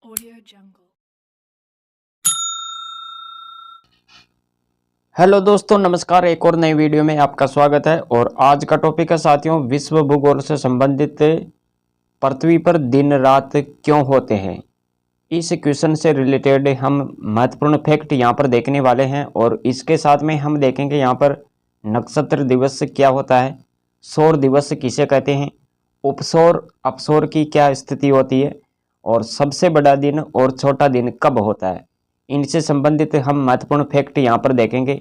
Audio Jungle। Hello दोस्तों, नमस्कार। एक और नई वीडियो में आपका स्वागत है। और आज का टॉपिक है साथियों, विश्व भूगोल से संबंधित पृथ्वी पर दिन रात क्यों होते हैं। इस क्वेश्चन से रिलेटेड हम महत्वपूर्ण फैक्ट यहाँ पर देखने वाले हैं और इसके साथ में हम देखेंगे यहाँ पर नक्षत्र दिवस क्या होता है, सौर दिवस किसे कहते हैं, उपसौर अपसौर की क्या स्थिति होती है और सबसे बड़ा दिन और छोटा दिन कब होता है। इनसे संबंधित हम महत्वपूर्ण फैक्ट यहाँ पर देखेंगे।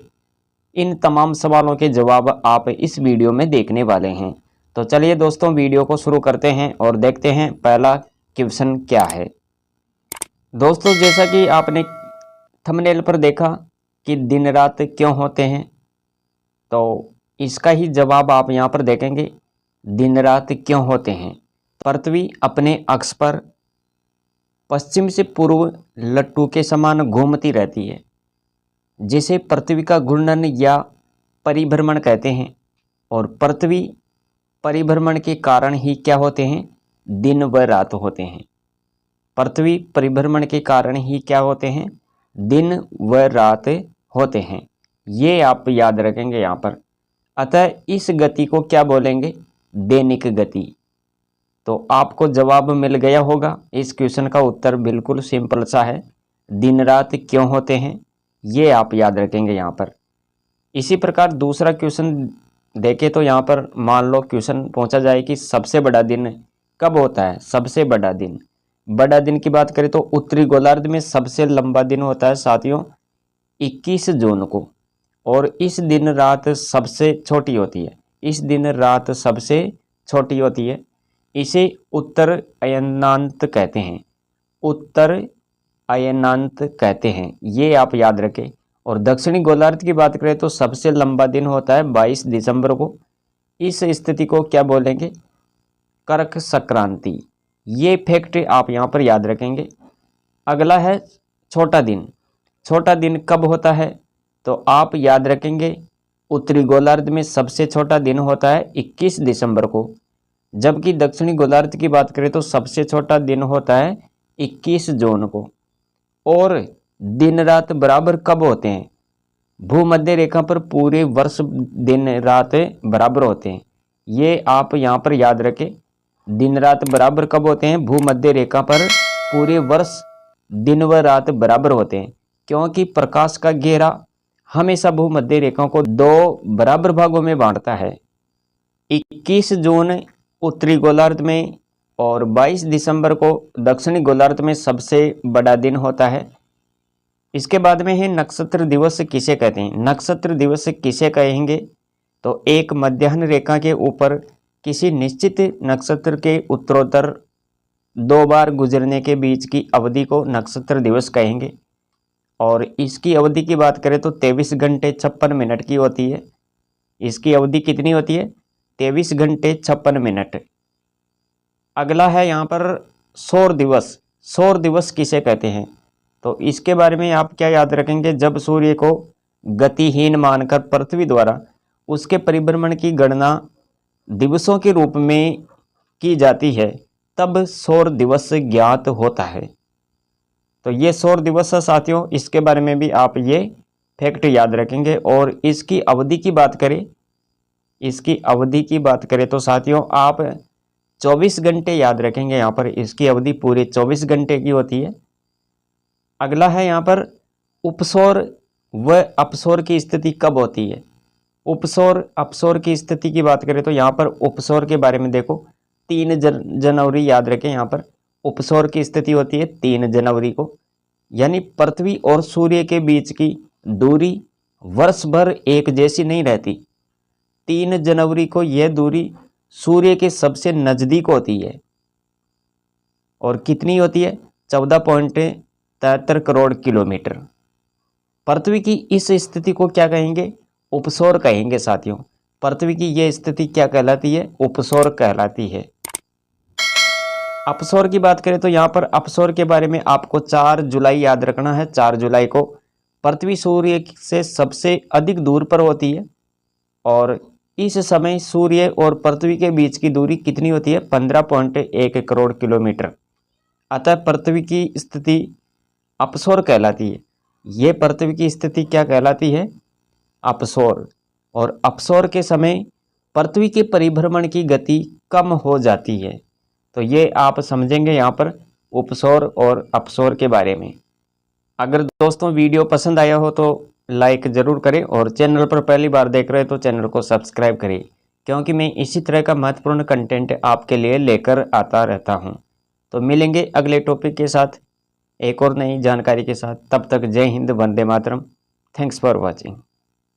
इन तमाम सवालों के जवाब आप इस वीडियो में देखने वाले हैं। तो चलिए दोस्तों, वीडियो को शुरू करते हैं और देखते हैं पहला क्वेश्चन क्या है। दोस्तों, जैसा कि आपने थंबनेल पर देखा कि दिन रात क्यों होते हैं, तो इसका ही जवाब आप यहाँ पर देखेंगे। दिन रात क्यों होते हैं। पृथ्वी अपने अक्ष पर पश्चिम से पूर्व लट्टू के समान घूमती रहती है, जिसे पृथ्वी का घूर्णन या परिभ्रमण कहते हैं। और पृथ्वी परिभ्रमण के कारण ही क्या होते हैं, दिन व रात होते हैं। पृथ्वी परिभ्रमण के कारण ही क्या होते हैं, दिन व रात होते हैं। ये आप याद रखेंगे यहाँ पर। अतः इस गति को क्या बोलेंगे, दैनिक गति। तो आपको जवाब मिल गया होगा। इस क्वेश्चन का उत्तर बिल्कुल सिंपल सा है, दिन रात क्यों होते हैं, ये आप याद रखेंगे यहाँ पर। इसी प्रकार दूसरा क्वेश्चन देखें तो यहाँ पर मान लो क्वेश्चन पूछा जाए कि सबसे बड़ा दिन कब होता है। सबसे बड़ा दिन की बात करें तो उत्तरी गोलार्ध में सबसे लंबा दिन होता है साथियों 21 जून को। और इस दिन रात सबसे छोटी होती है। इस दिन रात सबसे छोटी होती है। इसे उत्तर अयनांत कहते हैं। उत्तर अयनांत कहते हैं, ये आप याद रखें। और दक्षिणी गोलार्ध की बात करें तो सबसे लंबा दिन होता है 22 दिसंबर को। इस स्थिति को क्या बोलेंगे, कर्क संक्रांति। ये फैक्ट आप यहाँ पर याद रखेंगे। अगला है छोटा दिन। छोटा दिन कब होता है, तो आप याद रखेंगे उत्तरी गोलार्ध में सबसे छोटा दिन होता है 21 दिसंबर को, जबकि दक्षिणी गोलार्ध की बात करें तो सबसे छोटा दिन होता है 21 जून को। और दिन रात बराबर कब होते हैं, भूमध्य रेखा पर पूरे वर्ष दिन रात बराबर होते हैं। ये आप यहाँ पर याद रखें। दिन रात बराबर कब होते हैं, भूमध्य रेखा पर पूरे वर्ष दिन व रात बराबर होते हैं, क्योंकि प्रकाश का घेरा हमेशा भूमध्य रेखा को दो बराबर भागों में बांटता है। 21 जून उत्तरी गोलार्ध में और 22 दिसंबर को दक्षिणी गोलार्ध में सबसे बड़ा दिन होता है। इसके बाद में है नक्षत्र दिवस किसे कहते हैं। नक्षत्र दिवस किसे कहेंगे, तो एक मध्याह्न रेखा के ऊपर किसी निश्चित नक्षत्र के उत्तरोत्तर 2 बार गुजरने के बीच की अवधि को नक्षत्र दिवस कहेंगे। और इसकी अवधि की बात करें तो 23 घंटे 56 मिनट की होती है। इसकी अवधि कितनी होती है, 23 घंटे 56 मिनट। अगला है यहाँ पर सौर दिवस। सौर दिवस किसे कहते हैं, तो इसके बारे में आप क्या याद रखेंगे, जब सूर्य को गतिहीन मानकर पृथ्वी द्वारा उसके परिभ्रमण की गणना दिवसों के रूप में की जाती है, तब सौर दिवस ज्ञात होता है। तो ये सौर दिवस है साथियों। इसके बारे में भी आप ये फैक्ट याद रखेंगे। और इसकी अवधि की बात करें, इसकी अवधि की बात करें तो साथियों आप 24 घंटे याद रखेंगे। यहाँ पर इसकी अवधि पूरे 24 घंटे की होती है। अगला है यहाँ पर उपसौर व अपसौर की स्थिति कब होती है। उपसौर अपसौर की स्थिति की बात करें तो यहाँ पर उपसौर के बारे में देखो, 3 जनवरी याद रखें। यहाँ पर उपसौर की स्थिति होती है 3 जनवरी को। यानी पृथ्वी और सूर्य के बीच की दूरी वर्ष भर एक जैसी नहीं रहती। 3 जनवरी को यह दूरी सूर्य के सबसे नज़दीक होती है। और कितनी होती है, 14.73 करोड़ किलोमीटर। पृथ्वी की इस स्थिति को क्या कहेंगे, उपसौर कहेंगे साथियों। पृथ्वी की यह स्थिति क्या कहलाती है, उपसौर कहलाती है। अपसौर की बात करें तो यहाँ पर अपसौर के बारे में आपको 4 जुलाई याद रखना है। 4 जुलाई को पृथ्वी सूर्य से सबसे अधिक दूर पर होती है। और इस समय सूर्य और पृथ्वी के बीच की दूरी कितनी होती है, 15.1 करोड़ किलोमीटर। अतः पृथ्वी की स्थिति अपसौर कहलाती है। ये पृथ्वी की स्थिति क्या कहलाती है? अपसौर। और अपसौर के समय पृथ्वी के परिभ्रमण की गति कम हो जाती है। तो ये आप समझेंगे यहाँ पर उपसौर और अपसौर के बारे में। अगर दोस्तों वीडियो पसंद आया हो तो लाइक ज़रूर करें और चैनल पर पहली बार देख रहे हैं तो चैनल को सब्सक्राइब करें, क्योंकि मैं इसी तरह का महत्वपूर्ण कंटेंट आपके लिए लेकर आता रहता हूं। तो मिलेंगे अगले टॉपिक के साथ एक और नई जानकारी के साथ। तब तक जय हिंद, वंदे मातरम। Thanks for watching.